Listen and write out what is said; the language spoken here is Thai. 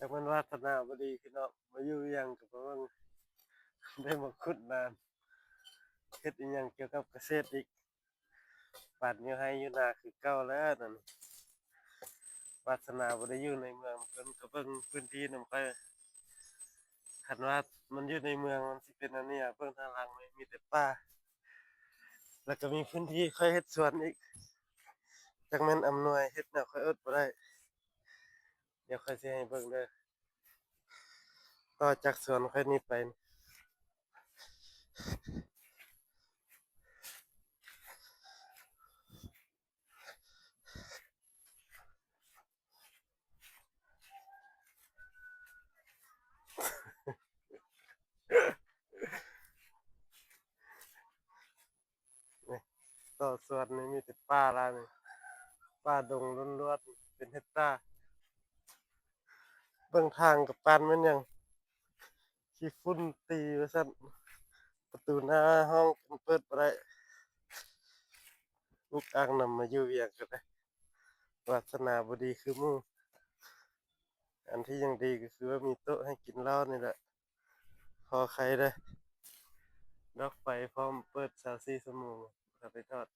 จากมันวาสนาบ่ดีพี่น้องมาอยู่อิหยังก็บ่เบิ่งได้มาขุดนานเฮ็ดอิหยังเกี่ยวกับเกษตรอีกปัดอยู่ไร่อยู่นาคือเก่าแล้วนั่นวาสนาบ่ได้อยู่ในเมืองเพิ่นก็เบิ่งพื้นที่นำไปคันว่ามันอยู่ในเมืองมันสิเป็นอันนี้อะเบิ่งทางหลังนี่มีแต่ป่าแล้วก็มีพื้นที่ค่อยเฮ็ดสวนอีกจักแม่นอำนวยเฮ็ดแนวค่อยอดบ่ได้เดี๋ยวค่อยสิให้เบิ่งเด้อต่อจากสวนค่อยนี้ไปนี่ต่อสวนนี่มีแต่ป่าแล้วนี่ป่าดงล้วนๆเป็นเฮกตาร์เบิ่งทางก็ปานแม่นหยังขี้ฝุ่นตีว่าซั่นประตูหน้าห้องก็เปิดบ่ได้ลูกอ่างนำมาอยู่เวียงก็ได้วาสนาบ่ดีคือหมู่อันที่ยังดีก็คือว่ามีโต๊ะให้กินเหล้านี่แหละพอใครได้ดอกไฟพร้อมเปิด24ชั่วโมงถ้าไปทอด